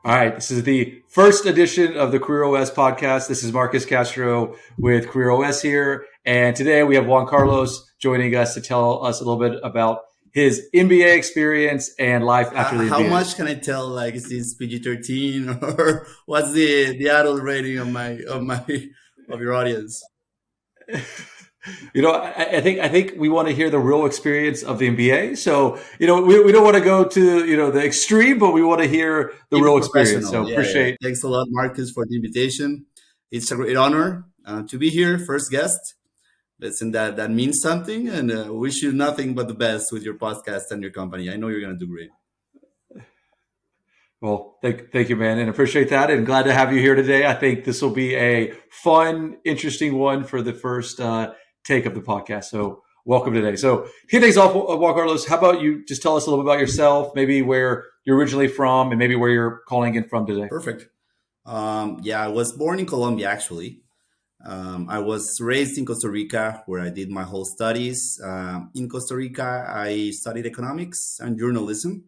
All right, this is the first edition of the Career OS podcast. This is Marcus Castro with Career OS here. And today we have Juan Carlos joining us to tell us a little bit about his MBA experience and life after the How MBA. much can I tell? Like, is this PG-13 or what's the adult rating of your audience? I think we want to hear the real experience of the MBA. So, we don't want to go to, the extreme, but we want to hear the Keep it real experience. So professional. Yeah. appreciate. Thanks a lot, Marcus, for the invitation. It's a great honor to be here, first guest. Listen, that means something, and wish you nothing but the best with your podcast and your company. I know you're going to do great. Well, thank you, man, and appreciate that, and glad to have you here today. I think this will be a fun, interesting one for the first take of the podcast. So, welcome today. So, kick things off, Juan Carlos. How about you just tell us a little bit about yourself, maybe where you're originally from, and maybe where you're calling in from today. Perfect. I was born in Colombia, actually. I was raised in Costa Rica, where I did my whole studies. In Costa Rica, I studied economics and journalism.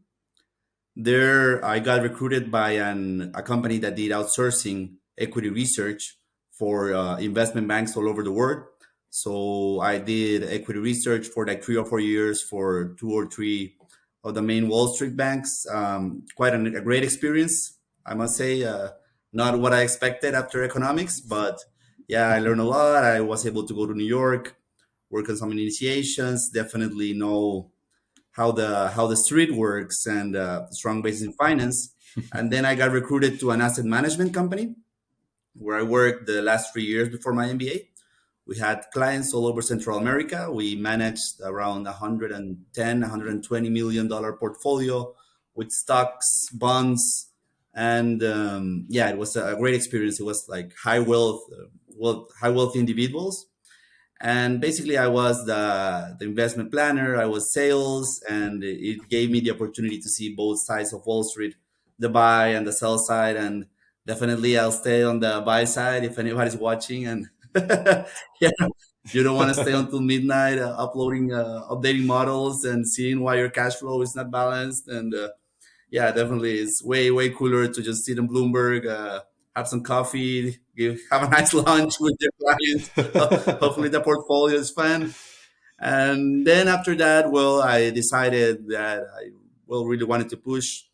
There, I got recruited by a company that did outsourcing equity research for investment banks all over the world. So I did equity research for like 3 or 4 years for two or three of the main Wall Street banks. Quite a great experience, I must say. Not what I expected after economics, but yeah, I learned a lot. I was able to go to New York, work on some initiations, definitely know how the street works and strong basis in finance. And then I got recruited to an asset management company where I worked the last 3 years before my MBA. We had clients all over Central America. We managed around 110, $120 million portfolio with stocks, bonds, and it was a great experience. It was like high wealth individuals, and basically I was the investment planner. I was sales, and it gave me the opportunity to see both sides of Wall Street, the buy and the sell side. And definitely I'll stay on the buy side if anybody's watching. And yeah, you don't want to stay until midnight uploading updating models and seeing why your cash flow is not balanced. And yeah, definitely it's way cooler to just sit in Bloomberg, have some coffee, have a nice lunch with your clients. Hopefully the portfolio is fun. And then after that, well, I decided that I really wanted to push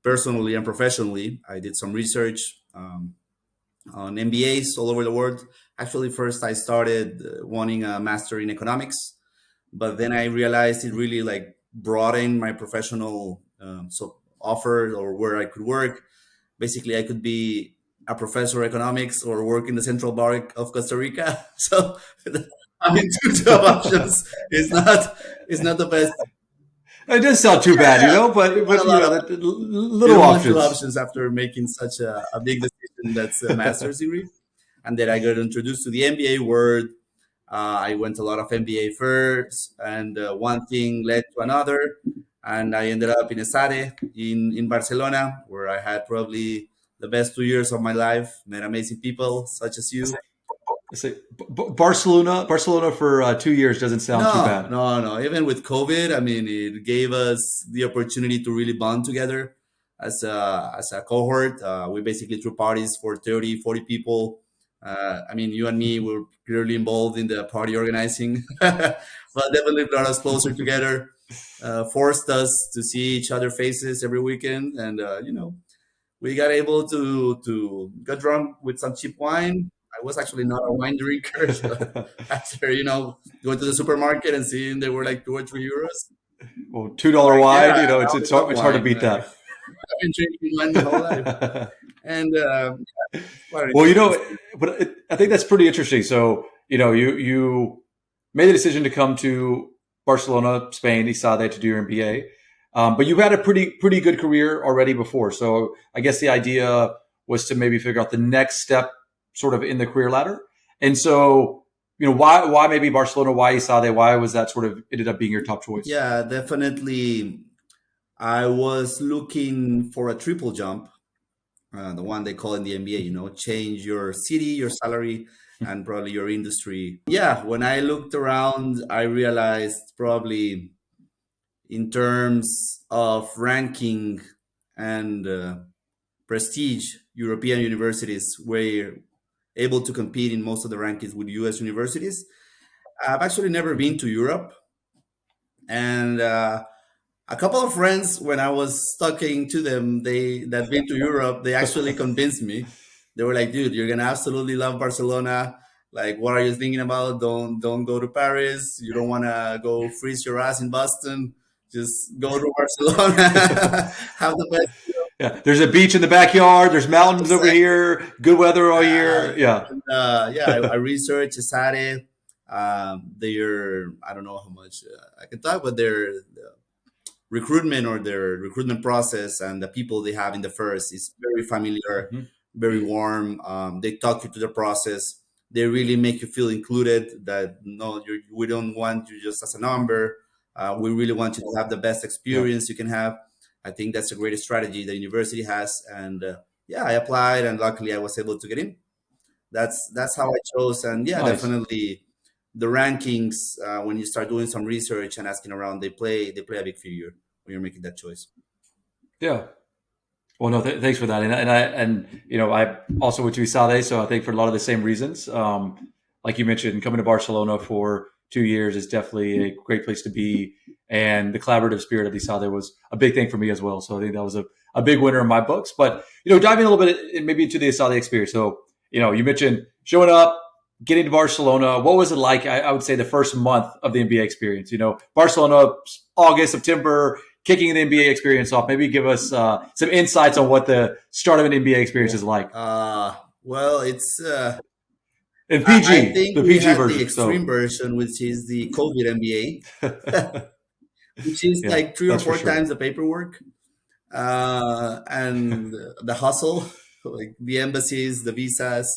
personally and professionally. I did some research on MBAs all over the world. Actually, first I started wanting a master in economics, but then I realized it really like broadened my professional offer or where I could work. Basically, I could be a professor of economics or work in the central bank of Costa Rica. So I mean, two options is not the best. It doesn't sound too bad, but little Multiple options. options after making such a big decision. That's a master's degree, and then I got introduced to the MBA world. I went to a lot of MBA fairs, and one thing led to another, and I ended up in ESADE in Barcelona, where I had probably the best 2 years of my life. Met amazing people such as you. Barcelona for 2 years doesn't sound too No, bad. no. Even with COVID, I mean, it gave us the opportunity to really bond together as a cohort. We basically threw parties for 30, 40 people. I mean, you and me were clearly involved in the party organizing, but definitely brought us closer together, forced us to see each other faces every weekend. And, we got able to get drunk with some cheap wine. I was actually not a wine drinker. So after, going to the supermarket and seeing they were like 2 or 3 euros. Well, $2 wine, Yeah, it's hard to beat wine. that. I've been drinking wine my whole life. And Well, but I think that's pretty interesting. So, you made the decision to come to Barcelona, Spain, ESADE to do your MBA. But you've had a pretty good career already before. So I guess the idea was to maybe figure out the next step sort of in the career ladder. And so, why maybe Barcelona, why ESADE, why was that sort of ended up being your top choice? yeah, definitely. I was looking for a triple jump, the one they call in the MBA, change your city, your salary, and probably your industry. Yeah, when I looked around, I realized probably in terms of ranking and prestige European universities were able to compete in most of the rankings with US universities. I've actually never been Mhm. to Europe, and a couple of friends, when I was talking to them, they that been to Europe, they actually convinced me. They were like, "Dude, you're gonna absolutely love Barcelona. Like, what are you thinking about? Don't go to Paris. You don't want to go freeze your ass in Boston. Just go to Barcelona. Have the best." Yeah, there's a beach in the backyard. There's mountains over Exactly. here. Good weather all year. Yeah. And, yeah, I researched ESADE. Their I don't know how much I can talk, but their recruitment or their recruitment process and the people they have in the first is very familiar, Mhm. very warm. They talk you to the process. They really make you feel included. That no, we don't want you just as a number. We really want you to have the best Yeah. experience you can have. I think that's a great strategy the university has, and yeah, I applied, and luckily I was able to get in. That's how I chose, and yeah, Nice. definitely the rankings when you start doing some research and asking around, they play a big figure when you're making that choice. Yeah. Well, no, thanks for that. I also went to ESADE, so I think for a lot of the same reasons. Like you mentioned, coming to Barcelona for 2 years is definitely a great place to be, and the collaborative spirit of ESADE was a big thing for me as well. So I think that was a big winner in my books. But diving a little bit maybe into the ESADE experience. So you mentioned showing up, getting to Barcelona. What was it like? I would say the first month of the NBA experience. Barcelona, August, September, kicking the NBA experience off. Maybe give us some insights on what the start of an NBA experience is like. Well, it's And I PG, think the we PG had the version. extreme So, version, which is the COVID MBA, which is yeah, like three or that's for four sure. times the paperwork and the hustle, like the embassies, the visas.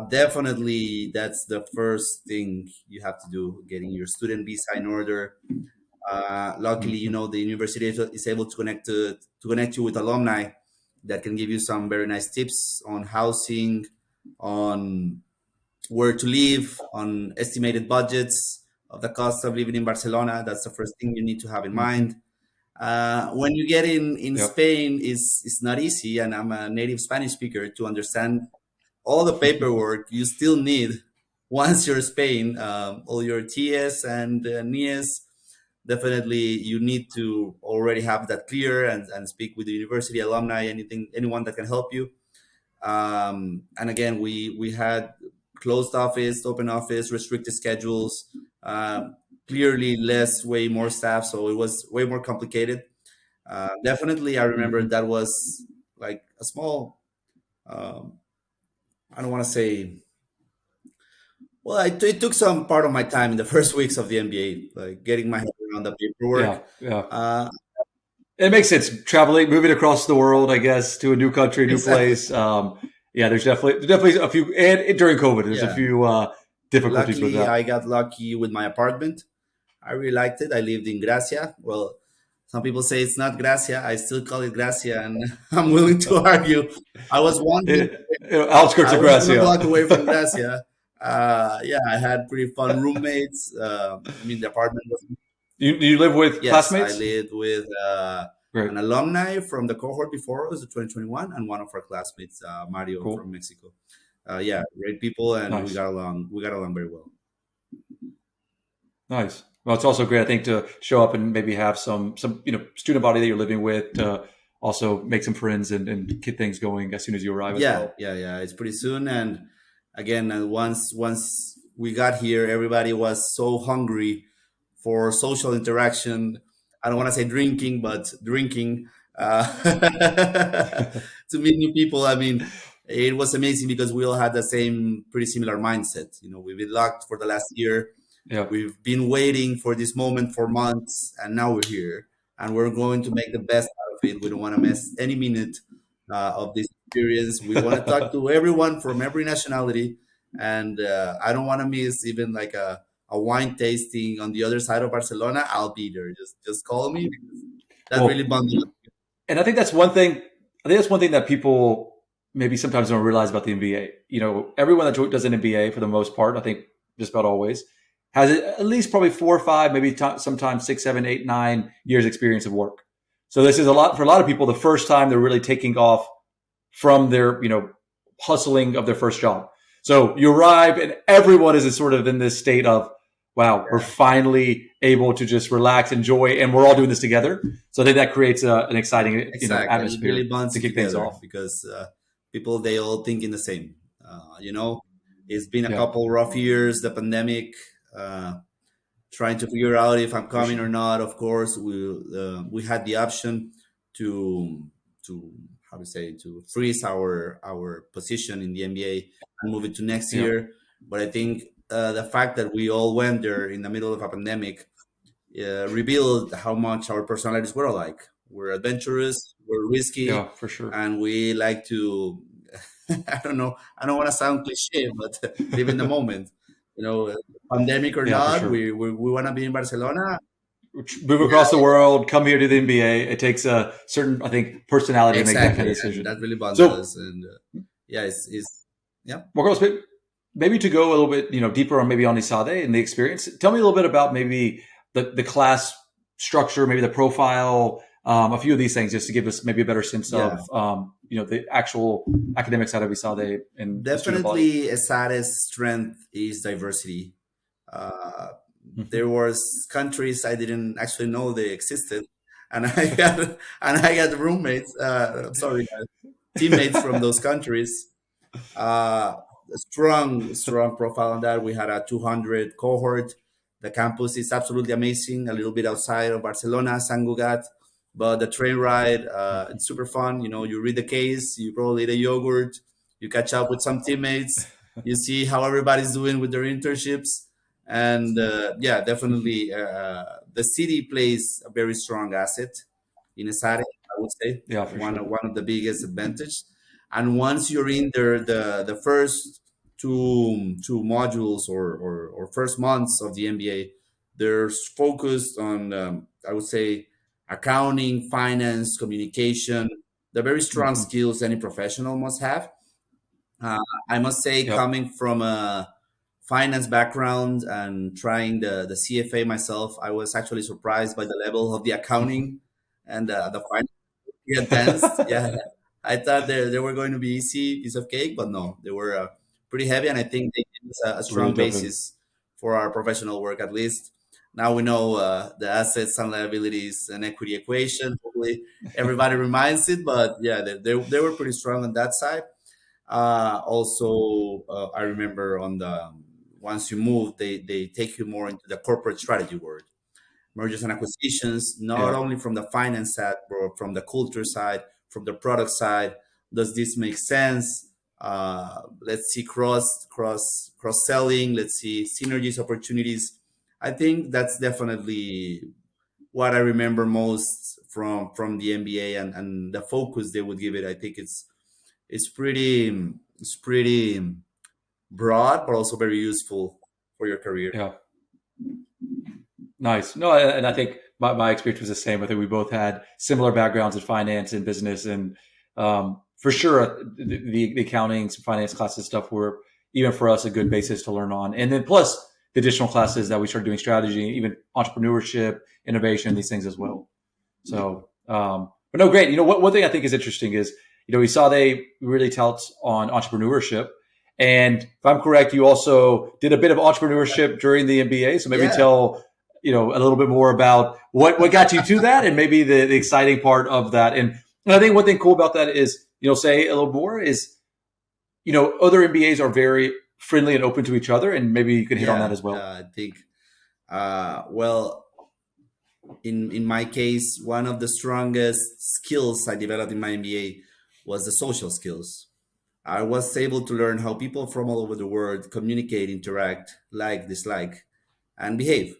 Definitely, that's the first thing you have to do: getting your student visa in order. Luckily, Hmm. the university is able to connect you with alumni that can give you some very nice tips on housing, on where to live, on estimated budgets of the cost of living in Barcelona. That's the first thing you need to have in Hmm. mind. When you get in Yep. Spain, is not easy, and I'm a native Spanish speaker to understand all the paperwork you still need once you're in Spain. All your TS and NIES. Definitely, you need to already have that clear and speak with the university alumni, anyone that can help you. And again, we had closed office, open office, restricted schedules, clearly less, way more staff, so it was way more complicated. Definitely, I remember Hmm. that was like a small. Um, I don't want to say. Well, it took some part of my time in the first weeks of the MBA, like getting my head around the Yeah. paperwork. Yeah. Uh, It makes sense. Traveling, moving across the world, I guess, to a new country, new exactly. place. Yeah, there's definitely a few, and during COVID, there's a Yeah. few difficulties with Luckily, that. I got lucky with my apartment. I really liked it. I lived in Gracia. Well, some people say it's not Gracia. I still call it Gracia, and I'm willing to argue. I was one. Outskirts I of was 1 block Gracia. away from Gracia. Yeah, I had pretty fun roommates. I mean, the apartment was. You live with Yes, I classmates? lived with Great. an alumni from the cohort before. It was the 2021, and one of our classmates, Mario from Cool. Mexico. Yeah, great people, and we Nice. got along. We got along very well. Nice. Well, it's also great, I think, to show up and maybe have some student body that you're living with to also make some friends and get things going as soon as you arrive as Yeah, well. yeah, yeah. It's pretty soon, and again, once we got here, everybody was so hungry for social interaction. I don't want to say drinking, but drinking to meet new people. I mean, it was amazing because we all had the same, pretty similar mindset. We've been locked for the last year. Yeah. We've been waiting for this moment for months, and now we're here, and we're going to make the best out of it. We don't want to miss any minute of this experience. We want to talk to everyone from every nationality, and I don't want to miss even like a wine tasting on the other side of Barcelona. I'll be there. Just call me because that really Well, bundled up. and I think that's one thing. I think that's one thing that people maybe sometimes don't realize about the NBA. Everyone that does an NBA for the most part, I think just about always, has at least probably 4 or 5, maybe sometimes 6, 7, 8, 9 years experience of work. So this is a lot for a lot of people. The first time they're really taking off from their, hustling of their first job. So you arrive and everyone is sort of in this state of, wow, we're finally able to just relax, enjoy, and we're all doing this together. So I think that creates an exciting, Exactly. It really atmosphere bonds to you kick things together off. because people, they all thinking the same. It's been a Yeah, couple rough years, the pandemic, uh, trying to figure out if I'm for coming or sure. not. Of course, we had the option to how to say, to freeze our position in the NBA and move it to next Yeah, year. But I think the fact that we all went there in the middle of a pandemic revealed how much our personalities were alike. We're adventurous, we're risky, yeah, for sure. and we like to. I don't know. I don't want to sound cliche, but live in the moment. You know, pandemic or Yeah, for not, sure. we want to be in Barcelona. Move across the world, come here to the NBA. It takes a certain, I think, personality to make that kind Exactly, of and decision. that really bonded So, us. And yeah, it's yeah. Juan Carlos, maybe to go a little bit, deeper on maybe on ESADE and the experience. Tell me a little bit about maybe the class structure, maybe the profile, a few of these things, just to give us maybe a better sense Yeah, of, the actual academic side of ESADE and the student body. definitely. ESADE's strength is diversity. Uh, there was countries I didn't actually know they existed, and I got roommates. Sorry, teammates from those countries. A strong profile on that. We had a 200 cohort. The campus is absolutely amazing. A little bit outside of Barcelona, San Cugat, but the train ride, it's super fun. You read the case, you probably eat a yogurt, you catch up with some teammates, you see how everybody's doing with their internships, and yeah, definitely, the city plays a very strong asset in Esare. I would say Yeah, for one sure. of the biggest advantage. And once you're in there, the first two modules or first months of the MBA, they're focused on, I would say, accounting, finance, communication, the very strong Hmm. skills any professional must have. Uh, I must say, Yep. coming from a finance background and trying the CFA myself, I was actually surprised by the level of the accounting and the finance advanced. Yeah, I thought they were going to be easy piece of cake, but no, they were pretty heavy, and I think they gave us a Really strong dove in. basis for our professional work. At least now we know the assets and liabilities and equity equation. Hopefully, everybody reminds it, but yeah, they were pretty strong on that side. Also, I remember on the once you move, they take you more into the corporate strategy world, mergers and acquisitions, not Yeah. only from the finance side, but from the culture side, from the product side. Does this make sense? Let's see cross selling. Let's see synergies, opportunities. I think that's definitely what I remember most from the MBA, and the focus they would give it. I think it's pretty broad, but also very useful for your career. Yeah. Nice. No, and I think my experience was the same. I think we both had similar backgrounds in finance and business, and for sure, the accounting, some finance classes stuff were even for us a good basis to learn on. And then plus the additional classes that we started doing strategy, even entrepreneurship, innovation, these things as well. So, but no, great. One thing I think is interesting is, we saw they really touts on entrepreneurship. And if I'm correct, you also did a bit of entrepreneurship during the MBA. So maybe Yeah. tell, a little bit more about what got you to that and maybe the exciting part of that. And I think one thing cool about that is, say a little more is, other MBAs are very friendly and open to each other. And maybe you can hit on that Yeah, as well. I think. Well, in my case, one of the strongest skills I developed in my MBA was the social skills. I was able to learn how people from all over the world communicate, interact, like, dislike, and behave.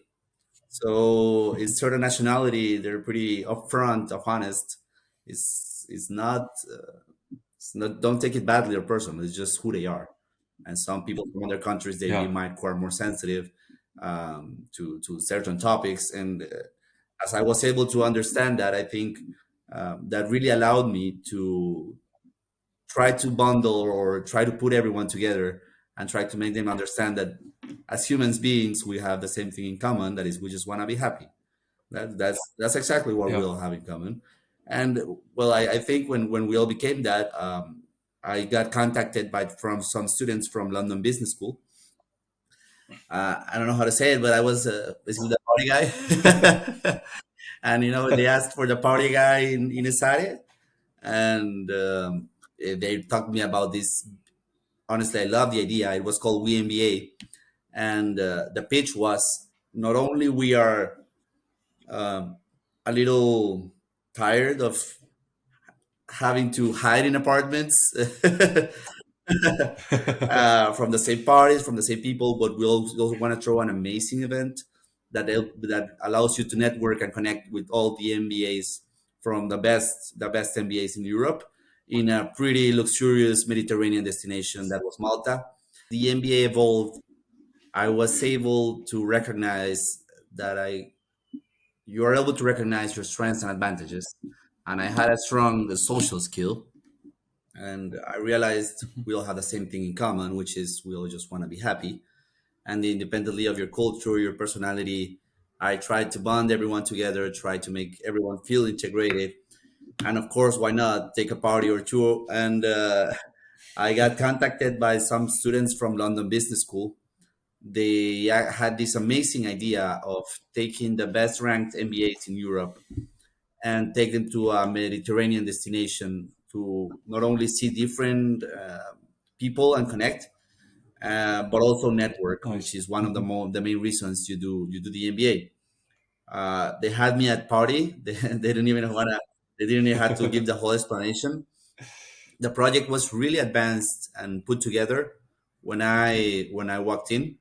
So, in certain nationality, they're pretty upfront, of honest. It's not. Don't take it badly or personal. It's just who they are. And some people from other countries, they Yeah. might are more sensitive to certain topics. And as I was able to understand that, I think that really allowed me to try to bundle or try to put everyone together and try to make them understand that as humans beings, we have the same thing in common. That is, we just want to be happy. That's exactly what we Yeah. all have in common. And well, I think when we all became that. I got contacted by from some students from London Business School. I don't know how to say it, but I was basically the party guy. And they asked for the party guy in ESADE, and they talked to me about this. Honestly, I love the idea. It was called WeMBA, and the pitch was not only we are um, a little tired of having to hide in apartments from the same parties, from the same people, but we also want to throw an amazing event that allows you to network and connect with all the MBAs from the best MBAs in Europe in a pretty luxurious Mediterranean destination that was Malta. The MBA evolved. I was able to recognize that I you are able to recognize your strengths and advantages, and I had a strong social skill, and I realized we all have the same thing in common, which is we all just want to be happy. And independently of your culture, your personality, I tried to bond everyone together, try to make everyone feel integrated, and of course, why not take a party or two? And I got contacted by some students from London Business School. They had this amazing idea of taking the best ranked MBAs in Europe and take them to a Mediterranean destination to not only see different people and connect, but also network, which Nice. is one of the Mhm. the main reasons you do the MBA. They had me at party. They didn't even wanna. They didn't even have to give the whole explanation. The project was really advanced and put together when I walked in.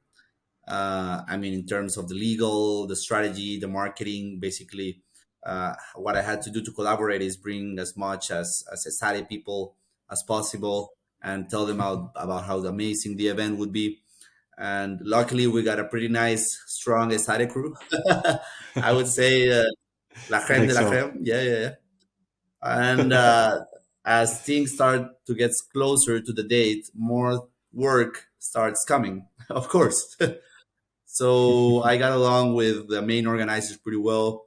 I mean, in terms of the legal, the strategy, the marketing, basically, what I had to do to collaborate is bring as much as study people as possible and tell them about how amazing the event would be. And luckily, we got a pretty nice, strong study crew. I would say la I creme think de la so. creme. Yeah, yeah, yeah. And as things start to get closer to the date, more work starts coming, of course. So I got along with the main organizers pretty well.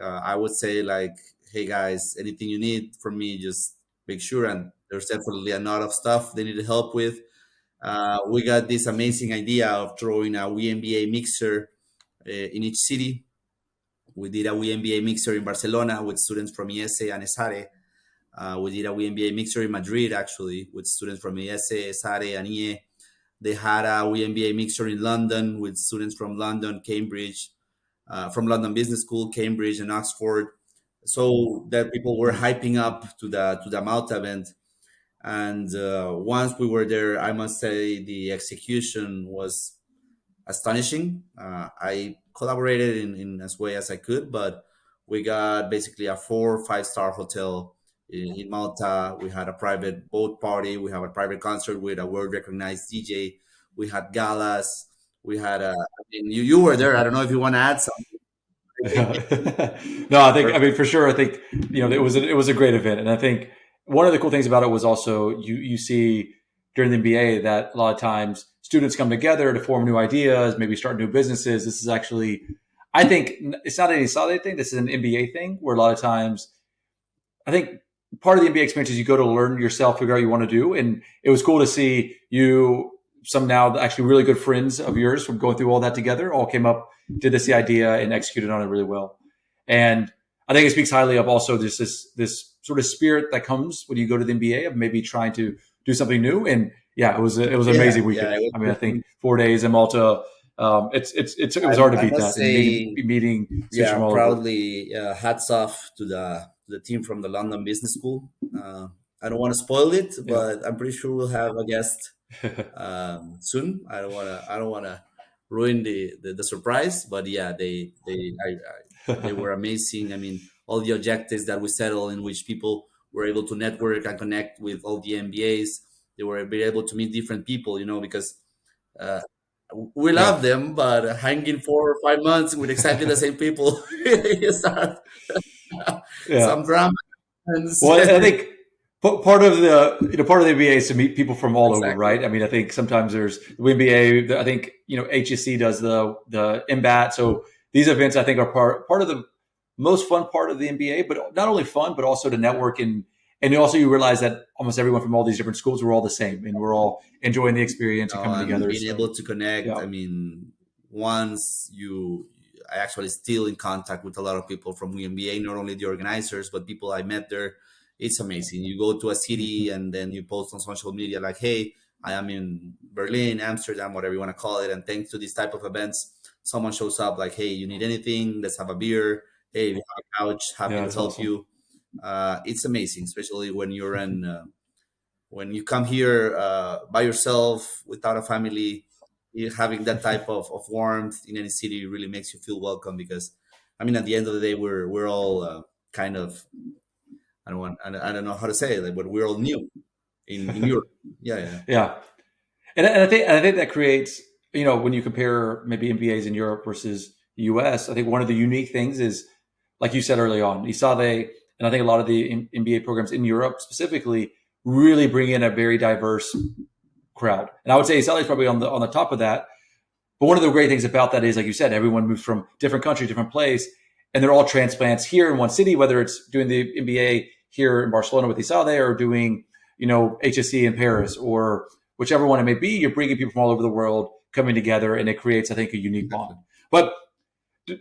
I would say like, hey guys, anything you need from me, just make sure. And there's definitely a lot of stuff they needed help with. We got this amazing idea of throwing a WNBA mixer in each city. We did a WNBA mixer in Barcelona with students from ESE and ESADE. We did a WNBA mixer in Madrid, actually, with students from ESE, ESADE, and IE. They had a WNBA mixer in London with students from London, Cambridge, from London Business School, Cambridge, and Oxford. So that people were Nice. hyping up to the Malta event. And once we were there, I must say the execution was astonishing. I collaborated in as way as I could, but we got basically a 4 or 5 star hotel in Malta. We had a private boat party. We have a private concert with a world recognized DJ. We had galas. We had I mean, you were there. I don't know if you want to add something. No, I think, I Perfect. mean, for sure, I think, it was a great event. And I think one of the cool things about it was also you see during the MBA that a lot of times students come together to form new ideas, maybe start new businesses. This is actually, I think it's not any solid thing. This is an MBA thing where a lot of times I think part of the MBA experience is you go to learn yourself, figure out what you want to do. And it was cool to see some now actually really good friends of yours from going through all that together, all came up, did this the idea and executed on it really well. And I think it speaks highly of also this sort of spirit that comes when you go to the MBA of maybe trying to do something new. And yeah, it was an Yeah, amazing yeah. weekend. I mean, I think 4 days in Malta, it was hard to I beat must that, and say, meeting students yeah, from all over. proudly, hats off to the team from the London Business School. I don't want to spoil it, Yeah. but I'm pretty sure we'll have a guest soon. I don't wanna ruin the surprise, but yeah, they were amazing. I mean, all the objectives that we settled in which people were able to network and connect with all the MBAs. They were able to meet different people, because uh, we Yeah. love them, but hanging 4 or 5 months with exactly the same people, you start Yeah. some drama. happens. Well, I think part of the MBA is to meet people from all over, Exactly. right? I mean, I think sometimes there's the MBA. I think HSC does the MBAT. So these events, I think, are part of the most fun part of the MBA. But not only fun, but also to network And also you realize that almost everyone from all these different schools, we're all the same, and we're all enjoying the experience and coming And together. being So able to connect. yeah, I mean, once you, I actually still in contact with a lot of people from UMBA, not only the organizers, but people I met there. It's amazing. You go to a city and then you post on social media like, "Hey, I am in Berlin, Amsterdam, whatever you want to call it." And thanks to this type of events, someone shows up like, "Hey, you need anything? Let's have a beer. Hey, we have a couch. Happy yeah, to it's help awesome. you." It's amazing, especially when you're in. When you come here by yourself without a family, having that type of warmth in any city really makes you feel welcome, because I mean, at the end of the day, we're all kind of, I don't know how to say it, like, but we're all new in Europe. Yeah, yeah. Yeah, and I think that creates, when you compare maybe MBAs in Europe versus US, I think one of the unique things is, like you said early on, ESADE, and I think a lot of the MBA programs in Europe specifically really bring in a very diverse crowd. And I would say ESADE is probably on the top of that. But one of the great things about that is, like you said, everyone moves from different country, different place, and they're all transplants here in one city, whether it's doing the MBA here in Barcelona with ESADE or doing, HSC in Paris or whichever one it may be. You're bringing people from all over the world coming together, and it creates, I think, a unique bond. Exactly. But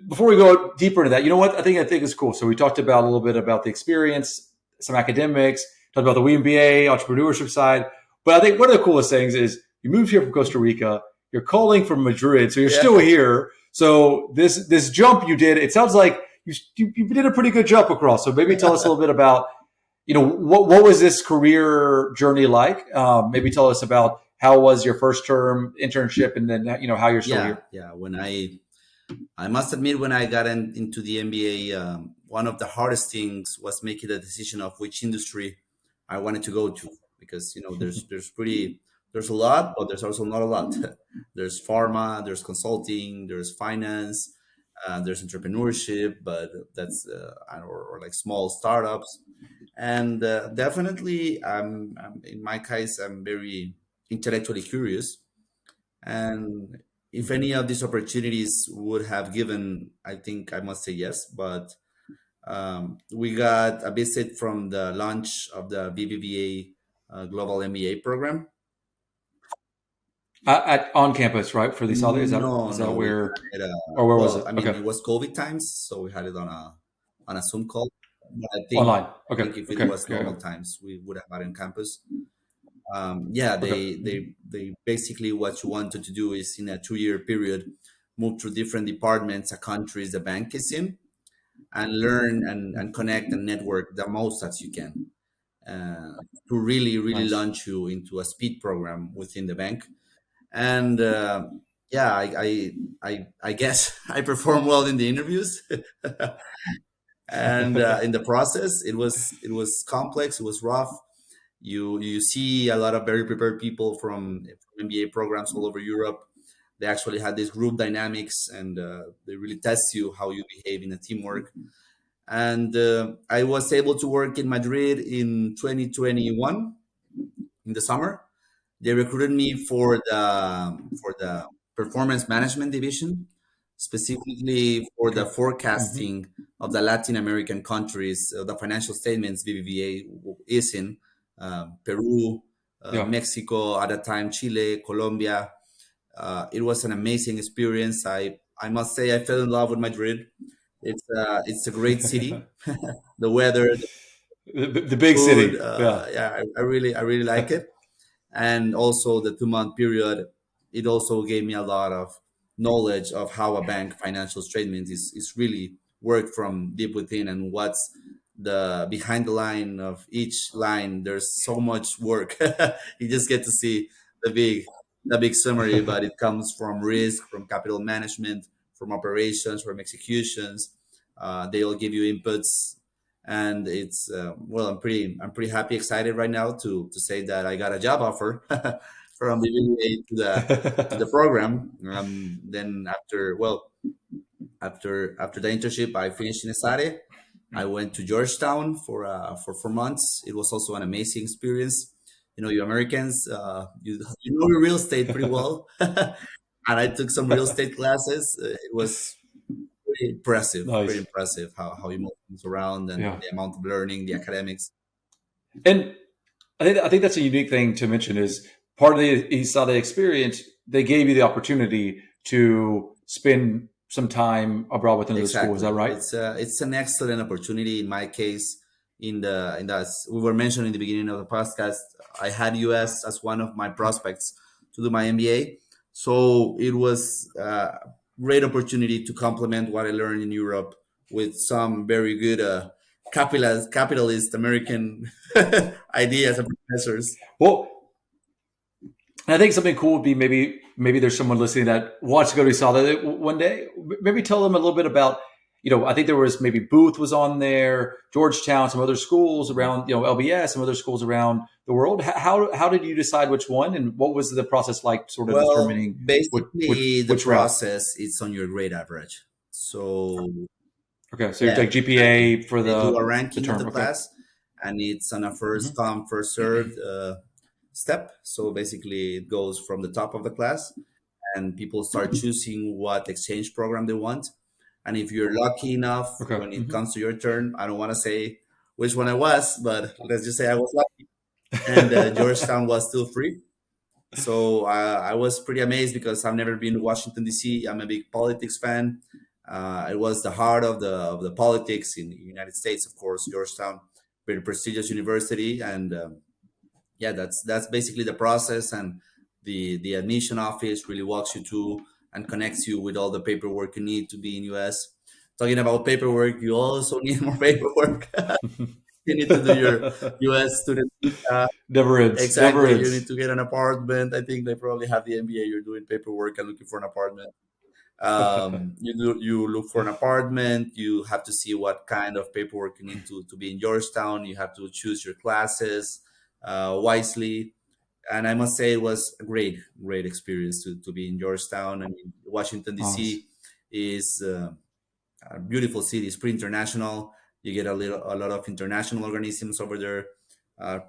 before we go deeper into that, you know what? I think is cool. So we talked about a little bit about the experience, some academics, talked about the WMBA, entrepreneurship side. But I think one of the coolest things is you moved here from Costa Rica. You're calling from Madrid, so you're still Yeah. here. So this jump you did, it sounds like you did a pretty good jump across. So maybe tell us a little bit about, what was this career journey like? Maybe tell us about how was your first term internship, and then how you're still Yeah, here. yeah. When I must admit, when I got into the MBA, one of the hardest things was making the decision of which industry I wanted to go to, because there's a lot, but there's also not a lot. There's pharma, there's consulting, there's finance, there's entrepreneurship, but that's or like small startups, and definitely, in my case, I'm very intellectually curious, and if Mhm. any of these opportunities would have given, I think I must say yes. But we got a visit from the launch of the BBVA Global MBA program. On campus, right? For the Saudi, is that No, is that no, we where, had it. or where was Well, it? I mean, Okay, it was COVID times, so we had it on a Zoom call. But online. I Okay, think if it okay, was yeah, normal times, we would have had it on campus. Yeah, okay. they basically, what you wanted to do is, in a 2 year period, move through different departments, countries the bank is in, and learn and connect and network the most as you can, uh, to really Nice. launch you into a speed program within the bank. And yeah, I guess I performed well in the interviews. And in the process, it was complex, it was rough. You see a lot of very prepared people from MBA programs all over Europe. They actually had this group dynamics, and they really test you how you behave in a teamwork. And I was able to work in Madrid in 2021 in the summer. They recruited me for the performance management division, specifically for the Okay. Hmm. forecasting of the Latin American countries, the financial statements BBVA is in, Peru, Yeah. Mexico, at that time Chile, Colombia. It was an amazing experience. I must say I fell in love with Madrid. It's a great city. The weather, the The big food, city. Yeah. yeah, I really like it. And also the 2 month period, it also gave me a lot of knowledge of how a bank financial statement is really worked from deep within, and what's the behind the line of each line. There's so much work. You just get to see the big summary, but it comes from risk, from capital management, from operations, from executions. They all give you inputs, and it's well, I'm pretty happy, excited right now to say that I got a job offer from the BBA to the program. Then after the internship, I finished in ESADE. I went to Georgetown for 4 months. It was also an amazing experience. You Americans, you know real estate pretty well, and I took some real estate classes. It was pretty Nice. impressive how you move things around, and Yeah. the amount of learning, the academics. And I think that's a unique thing to mention is part of the ESADE experience. They gave you the opportunity to spend some time abroad within the school. Is that Exactly. right? It's an excellent opportunity in my case. In that we were mentioning in the beginning of the podcast, I had US as one of my prospects to do my MBA. So it was a great opportunity to complement what I learned in Europe with some very good capitalist American ideas and professors. Well, and I think something cool would be maybe there's someone listening that wants to go to ESADE one day. Maybe tell them a little bit about. I think there was maybe Booth was on there, Georgetown, some other schools around, LBS, some other schools around the world. How did you decide which one, and what was the process like, sort of Well, determining basically, the which route? process is on your grade average. So Okay, so you yeah, take exactly. GPA for They do a the ranking of term. the Okay. class, and it's on a first Hmm. come, first served step. So basically, it goes from the top of the class, and people start choosing what exchange program they want. And if you're lucky enough, Okay. when it Hmm. comes to your turn, I don't want to say which one I was, but let's just say I was lucky, and Georgetown was still free. So I was pretty amazed because I've never been to Washington D.C. I'm a big politics fan. It was the heart of the politics in the United States, of course. Georgetown, very prestigious university, and yeah, that's basically the process. And the admission office really walks you through and connects you with all the paperwork you need to be in U.S. Talking about paperwork, you also need more paperwork. You need to do your U.S. student visa. Never ends. Never Exactly. You need ends. to get an apartment. I think they probably have the MBA. You're doing paperwork and looking for an apartment. You look for an apartment. You have to see what kind of paperwork you need to be in Georgetown. You have to choose your classes wisely. And I must say it was a great experience to be in Georgetown. I mean, Washington Nice. D.C. is a beautiful city. It's pretty international. You get a lot of international organisms over there.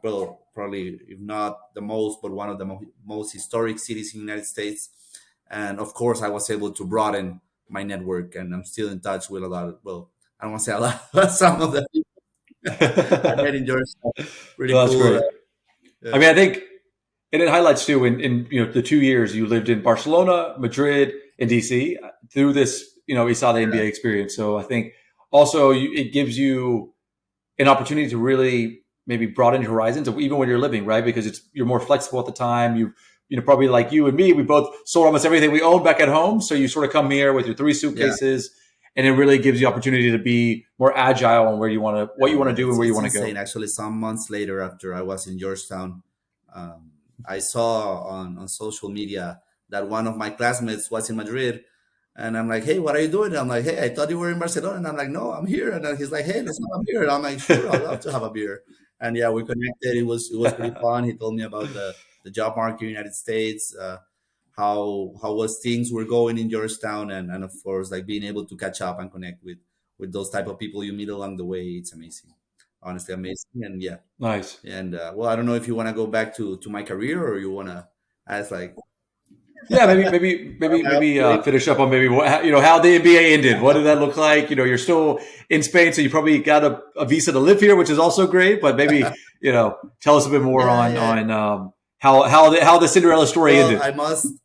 Well, probably if not the most, but one of the most historic cities in the United States. And of course, I was able to broaden my network, and I'm still in touch with a lot. Well, I don't want to say a lot, but some of the people I met in Georgetown. Pretty Well, that's cool. great. Yeah. I mean, I think, and it highlights too in the 2 years you lived in Barcelona, Madrid, and DC through this ESADE MBA experience. So I think also it gives you an opportunity to really maybe broaden your horizons, even when you're living, right? Because you're more flexible at the time. Probably like you and me, we both sold almost everything we owned back at home. So you sort of come here with your three Yeah, suitcases, and it really gives you opportunity to be more agile on where you want to, what you want to do, and where you it's want to insane. go. Actually, some months later, after I was in Georgetown, I saw on social media that one of my classmates was in Madrid. And I'm like, hey, what are you doing? I'm like, hey, I thought you were in Barcelona. And I'm like, no, I'm here. And then he's like, hey, let's have a beer. And I'm like, sure, I'd love to have a beer. And yeah, we connected. It was pretty fun. He told me about the job market in the United States, how was things were going in Georgetown, and of course, like being able to catch up and connect with those type of people you meet along the way. It's amazing, honestly amazing. And yeah, Nice. and well, I don't know if you want to go back to my career or you want to ask like Yeah, maybe my finish up on maybe how the NBA ended. What did that look like? You're still in Spain, so you probably got a visa to live here, which is also great. But maybe tell us a bit more yeah, on yeah. how the Cinderella story Well, ended.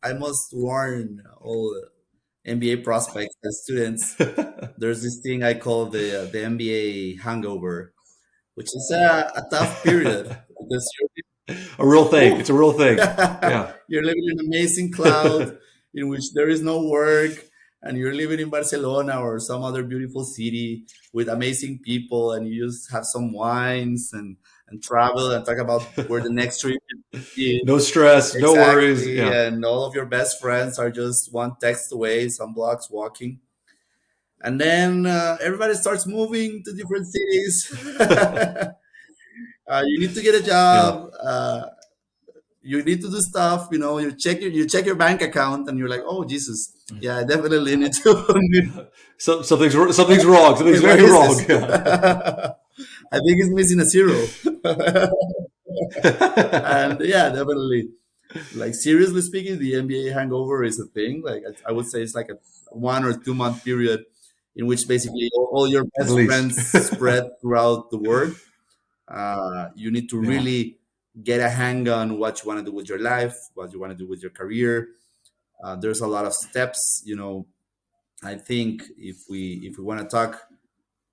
I must warn all MBA prospects and students. There's this thing I call the MBA hangover, which is a tough period because A real thing. whew, It's a real thing. Yeah. you're living in an amazing cloud in which there is no work, and you're living in Barcelona or some other beautiful city with amazing people, and you just have some wines and travel and talk about where the next trip is. No stress. No worries. Exactly. Yeah. And all of your best friends are just one text away, some blocks walking. And then everybody starts moving to different cities. You need to get a Yeah. job. You need to do stuff. You check your bank account, and you're like, oh Jesus, yeah, I definitely need to. So something's wrong. Something's Wait, what very is wrong. this? Yeah. I think it's missing a zero. And yeah, definitely. Like seriously speaking, the NBA hangover is a thing. Like I would say, it's like a 1 or 2 month period in which basically all your At best least. friends spread throughout the world. You need to Yeah. really get a hang on what you want to do with your life, what you want to do with your career. There's a lot of steps. I think if we want to talk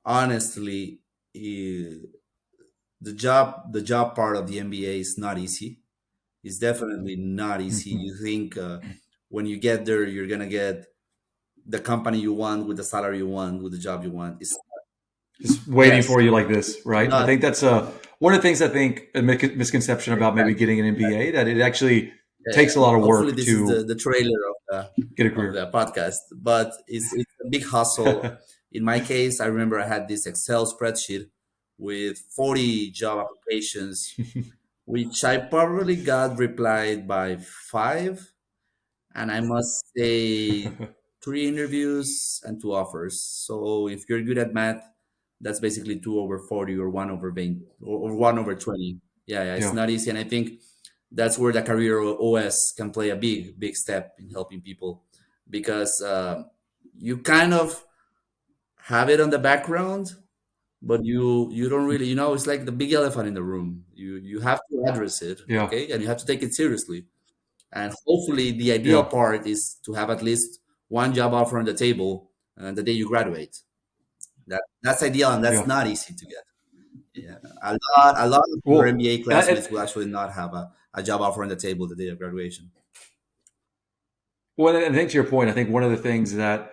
honestly, the job part of the MBA is not easy. It's definitely not easy. Mhm. You think when you get there, you're gonna get the company you want with the salary you want with the job you want. It's Just waiting yes, for you like this, right? I not think that's one of the things I think a misconception about maybe exactly. getting an MBA, that it actually Yeah, takes a yeah. lot of Hopefully, work this is the, to the trailer get a of career. the podcast, but it's a big hustle. In my case, I remember I had this Excel spreadsheet with 40 job applications, which I probably got replied by five, and I must say three interviews and two offers. So if you're good at math, that's basically 2/40 or 1/20 or 1/20. Yeah, yeah, it's Yeah. not easy, and I think that's where the career OS can play a big step in helping people because you kind of have it on the background, but you don't really, it's like the big elephant in the room. You have to address it, Yeah. okay, and you have to take it seriously. And hopefully, the ideal Yeah. part is to have at least one job offer on the table the day you graduate. That's ideal, and that's Yeah. not easy to get. Yeah, a lot of your Well, MBA and I, classmates will actually not have a job offer on the table the day of graduation. well, and I think to your point, I think one of the things that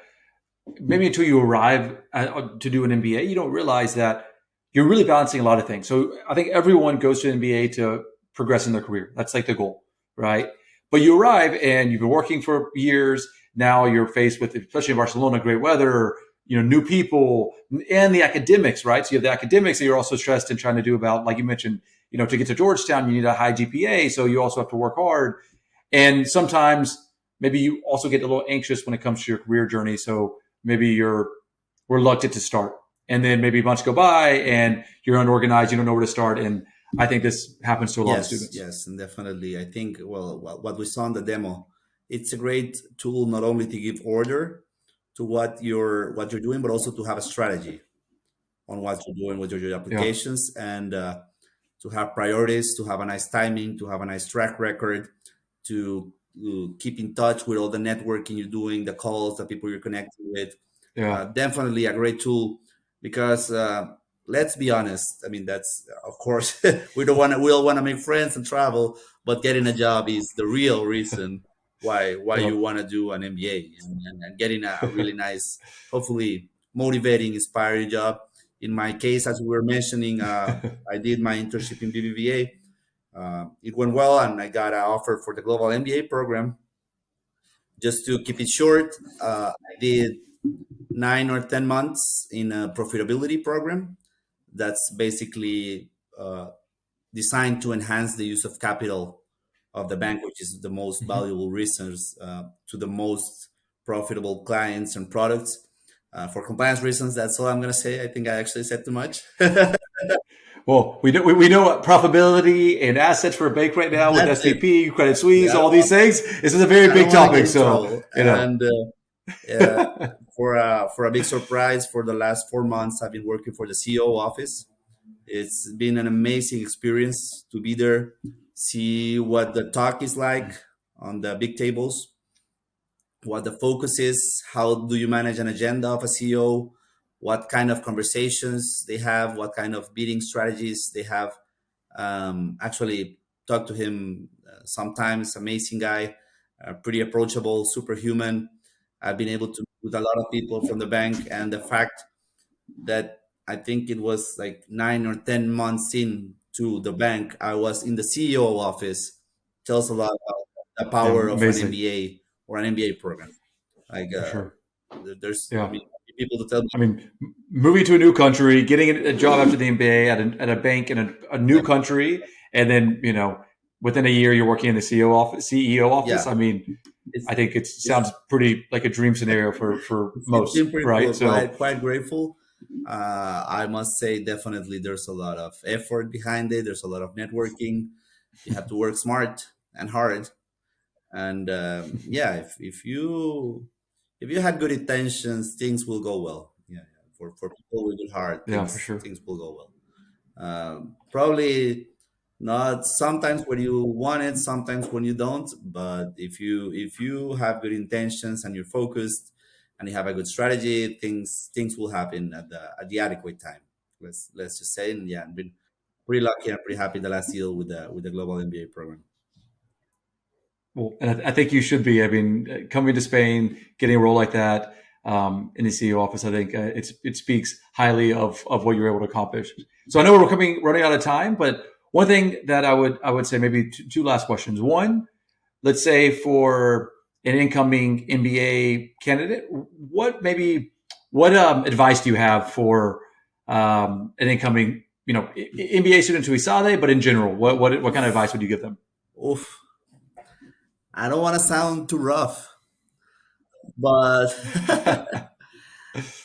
maybe until you arrive to do an MBA, you don't realize that you're really balancing a lot of things. So I think everyone goes to an MBA to progress in their career. That's like the goal, right? But you arrive and you've been working for years. Now you're faced with, especially in Barcelona, great weather, new people, and the academics, right? So you have the academics that you're also stressed and trying to do about, like you mentioned, to get to Georgetown, you need a high GPA, so you also have to work hard. And sometimes maybe you also get a little anxious when it comes to your career journey. So maybe you're reluctant to start. And then maybe months go by and you're unorganized, you don't know where to start. And I think this happens to a lot of Yes, students. yes, and definitely. I think, well, what we saw in the demo, it's a great tool not only to give order to what you're doing, but also to have a strategy on what you're doing with your Yeah. applications and to have priorities, to have a nice timing, to have a nice track record, to keep in touch with all the networking you're doing, the calls, the people you're connecting with. Yeah. Definitely a great tool because let's be honest. I mean, that's of course we all want to make friends and travel, but getting a job is the real reason why Yeah. you want to do an MBA and getting a really nice, hopefully motivating, inspiring job. In my case, as we were mentioning, I did my internship in BBVA. It went well, and I got an offer for the global MBA program. Just to keep it short, I did 9 or 10 months in a profitability program. That's basically designed to enhance the use of capital of the bank, which is the most valuable resource to the most profitable clients and products. For compliance reasons, that's all I'm going to say. I think I actually said too much. Well, we know what profitability and assets for a bank right now with That's it. SVP, Credit Suisse, Yeah, all these things. This is a very I don't big want to get topic. in So, trouble. you know, And uh, for a big surprise, for the last 4 months, I've been working for the CEO office. It's been an amazing experience to be there, see what the talk is like on the big tables, what the focus is, how do you manage an agenda of a CEO, what kind of conversations they have, what kind of bidding strategies they have. Actually, talk to him sometimes. Amazing guy, pretty approachable, superhuman. I've been able to meet with a lot of people from the bank, and the fact that I think it was like 9 or 10 months in to the bank, I was in the CEO office, tells a lot about the yeah, power of an amazing MBA or an MBA program. Like for sure. there's, I Yeah. mean, people to tell me, I mean, moving to a new country, getting a job after the MBA at a bank in a yeah, new country, and then within a year you're working in the CEO office. yeah, I mean, it's I think it it's sounds pretty like a dream scenario for it's most, been pretty right? cool. So Quite grateful. I must say, definitely, there's a lot of effort behind it. There's a lot of networking. You have to work smart and hard. And yeah, if you had good intentions, things will go well. Yeah, yeah. For people with good heart, yeah, for things sure. things will go well. Probably not sometimes when you want it, sometimes when you don't. But if you have good intentions and you're focused and you have a good strategy, things will happen at the adequate time. Let's just say, and yeah, I've been pretty lucky and pretty happy the last year with the global MBA program. Well, and I think you should be. I mean, coming to Spain, getting a role like that in the CEO office, I think it speaks highly of what you're able to accomplish. So I know we're running out of time, but one thing that I would say, maybe two last questions. One, let's say for an incoming MBA candidate, what advice do you have for an incoming MBA student to ESADE, but in general, what kind of advice would you give them? Oof, I don't want to sound too rough, but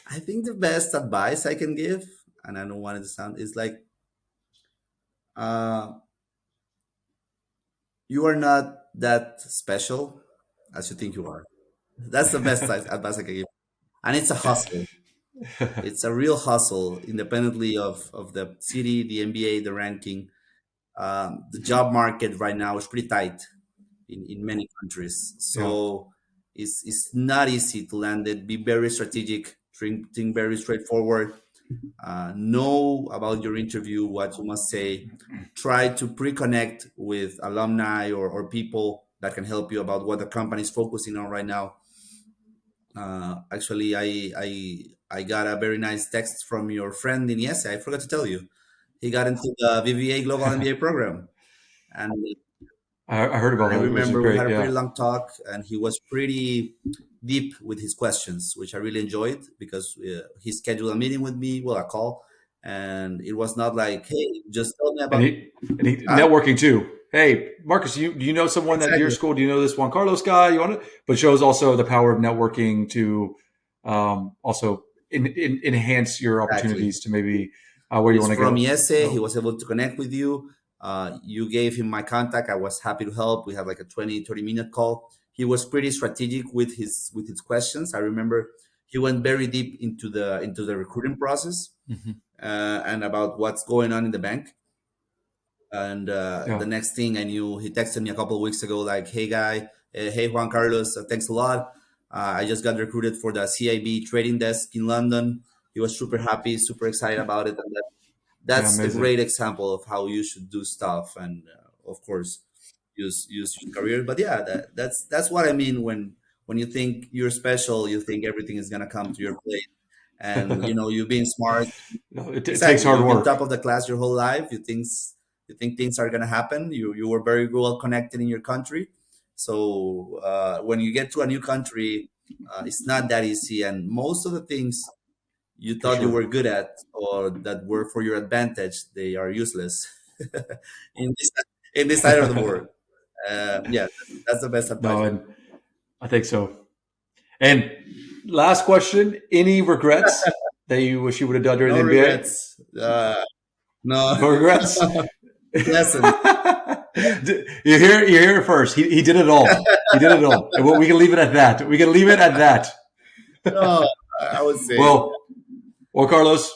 I think the best advice I can give, and I don't want it to sound, is like, uh, you are not that special as you think you are. That's the best advice I can give. And it's a hustle. It's a real hustle, independently of the city, the MBA, the ranking. The job market right now is pretty tight in many countries. Yeah. So it's not easy to land it. Be very strategic, think very straightforward. Know about your interview, what you must say. Try to pre-connect with alumni or people that can help you about what the company is focusing on right now. Actually, I got a very nice text from your friend in ESA. I forgot to tell you. He got into the BBVA Global MBA program. And I heard about I that, which is remember we great. had a pretty Yeah. long talk, and he was pretty deep with his questions, which I really enjoyed because he scheduled a meeting with me, well, a call, and it was not like, "Hey, just tell me and about." he Huh? networking too. Hey, Marcus, do you know someone at your Exactly, school? Do you know this Juan Carlos guy? You want to? But shows also the power of networking to also enhance your exactly. opportunities to maybe where you He's want to from go. ESA. He So was able to connect with you. You gave him my contact. I was happy to help. We had like a 20, 30-minute call. He was pretty strategic with his questions. I remember he went very deep into the recruiting process, mhm. and about what's going on in the bank. And Yeah, the next thing I knew, he texted me a couple of weeks ago, like, "Hey, guy, hey, Juan Carlos, thanks a lot. I just got recruited for the CIB trading desk in London." He was super happy, super excited about it. And yeah, that's a amazing. great example of how you should do stuff. And of course, use your career. But yeah, that's what I mean when you think you're special, you think everything is gonna come to your plate. And you've been smart. No, it takes Exactly. hard You've been work. top of the class your whole life. You think things are gonna happen. You were very well connected in your country. So when you get to a new country, it's not that easy. And most of the things you For thought you sure. were good at or that were for your advantage, they are useless in this side of the world. Yeah, that's the best advice. No, and I think so. And last question: any regrets that you wish you would have done during No the NBA? regrets. No, No regrets. big lesson. You hear it first. He did it all. He did it all. And we can leave it at that. We can leave it at that. No, I would say. Well, Carlos,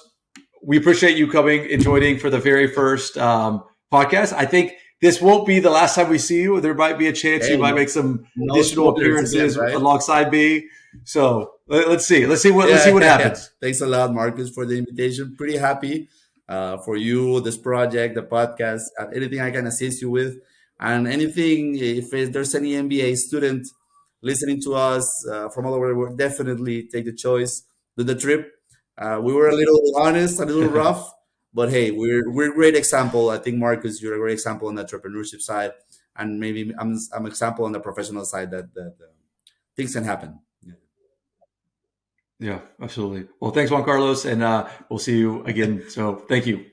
we appreciate you coming and joining for the very first podcast. I think this won't be the last time we see you. There might be a chance you Hey, might no, make some no additional spoilers again, appearances right? alongside me. So let's see. Let's see what Yeah, yeah. happens. Thanks a lot, Marcus, for the invitation. Pretty happy for you, this project, the podcast, anything I can assist you with, and anything. If there's any MBA student listening to us from all over the world, definitely take the choice, do the trip. We were a little honest, a little rough, but hey, we're a great example. I think Marcus, you're a great example on the entrepreneurship side, and maybe I'm example on the professional side that things can happen. Yeah. Yeah, absolutely. Well, thanks, Juan Carlos, and we'll see you again. So thank you.